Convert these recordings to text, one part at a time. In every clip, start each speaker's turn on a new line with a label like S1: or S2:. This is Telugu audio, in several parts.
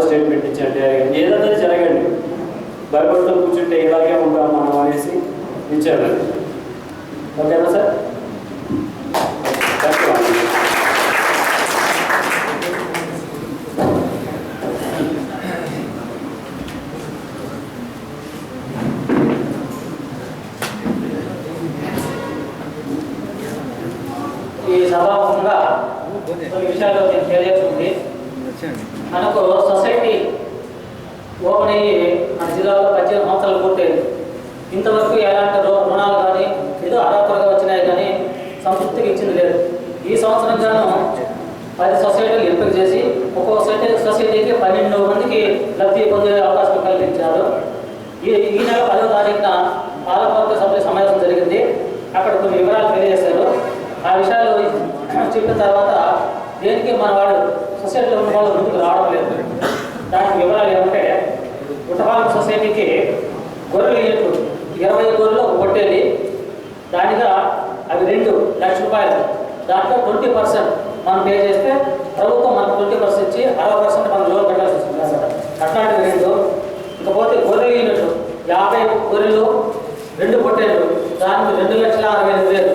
S1: స్టేట్మెంట్ ఇచ్చండి, ఏదైనా జరగండి, భయపడుతూ కూర్చుంటే ఇలాగే ఉంటాం మనం అనేసి ఇచ్చారు. ఓకేనా సార్?
S2: ఈ సభాముఖంగా కొన్ని విషయాలు నేను తెలియజేస్తుంది. మనకు సొసైటీ ఓపెన్ అయ్యి మన జిల్లాలో 18 సంవత్సరాలు పూర్తయింది. ఇంతవరకు ఎలాంటి రుణాలు కానీ ఏదో అర్హతలుగా వచ్చినాయి కానీ సంతృప్తిగా ఇచ్చింది లేదు. ఈ సంవత్సరం గాను 10 సొసైటీలు ఎంపిక చేసి ఒక్కో సొసైటీకి 12 మందికి లబ్ధి పొందే అవకాశం కల్పించారు. ఈ నెల 10వ తారీఖున పాలకవర్గ సభ్యుల సమావేశం జరిగింది. అక్కడ కొన్ని వివరాలు తెలియజేశారు. ఆ విషయాలు చెప్పిన తర్వాత దేనికి మన వాళ్ళు సొసైటీలో ఉన్న వాళ్ళు ముందుకు రావడం లేదు. దానికి వివరాలు ఏమంటే, పుట్టపాలక సొసైటీకి గొర్రెలు ఏట్లు 20 గొర్రెలు ఒక పొట్టేలి, దానిగా అవి 2 లక్షల రూపాయలు. దాంట్లో 20% మనం పే చేస్తే ప్రభుత్వం మనకు 20% ఇచ్చి 60% మనం లోన్ కట్టాల్సి వస్తుంది సార్. అట్లాంటివి 2. ఇకపోతే గొర్రెలు యూనిట్లు 50 గొర్రెలు 2 పొట్టేళ్ళు, దానికి 2,65,000.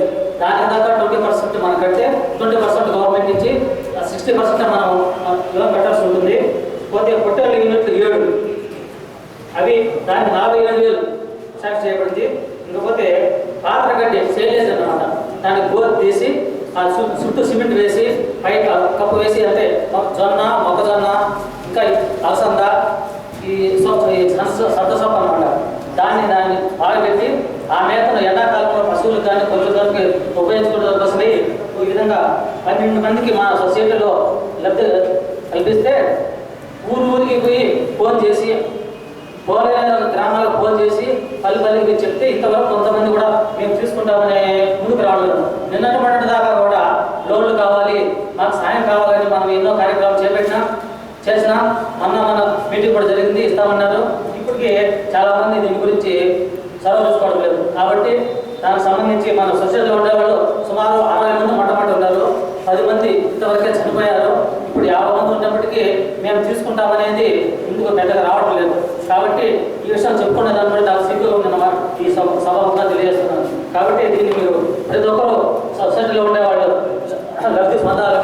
S2: దానికి దాకా 20% మనం కడితే 20% గవర్నమెంట్ ఇచ్చి 60% మనం లోన్ కట్టాల్సి ఉంటుంది. పోతే పొట్టేళ్ళ యూనిట్లు 7, అవి దానికి 48,000 శాంక్షన్ చేయబడింది. ఇంకపోతే పాత్ర గడ్డి సేలేజ్ అన్నమాట, దానికి గోరు తీసి ఆ చుట్టూ సిమెంట్ వేసి పై కప్పు వేసి, అంటే జొన్న, మొక్కజొన్న, ఇంకా అలసంద, ఈ సొప్ప అన్నమాట, దాన్ని ఆరబెట్టి ఆ మేతను ఎండాకాలంలో పశువులకు కానీ కొద్దికి ఉపయోగించుకోవడం కోసమే ఈ విధంగా 12 మందికి మా సొసైటీలో లబ్ధి కల్పిస్తే ఊరికి పోయి ఫోన్ చేసి, పోలైన గ్రామాలకు ఫోన్ చేసి పల్లెకి చెప్తే ఇంతవరకు కొంతమంది కూడా మేము తీసుకుంటామని ముందుకు రావడం. నిన్నటి మొన్నటి దాకా కూడా లోన్లు కావాలి, మాకు సాయం కావాలని మనం ఎన్నో కార్యక్రమాలు చేసినా మన మీటింగ్ కూడా జరిగింది, ఇస్తామన్నారు. ఇప్పటికీ చాలామంది దీని గురించి చొరవ చూసుకోవడం లేదు. కాబట్టి దానికి సంబంధించి మన సొసైటీలో ఉండేవాళ్ళు సుమారు 60 మంది మొట్టమొదటి ఉన్నారు. 10 మంది ఇంతవరకే చనిపోయారు. ఇప్పుడు 50 మంది ఉన్నప్పటికీ మేము తీసుకుంటామనేది ముందుకు పెద్దగా రావడం లేదు. కాబట్టి ఈ విషయం చెప్పుకునే దాన్ని బట్టి నాకు సిగ్గుగా ఉందన్నమాట. ఈ సభగా తెలియజేస్తున్నాను. కాబట్టి దీన్ని మీరు ప్రతి ఒక్కరూ సొసైటీలో ఉండేవాళ్ళు లబ్ధి పొందాలి.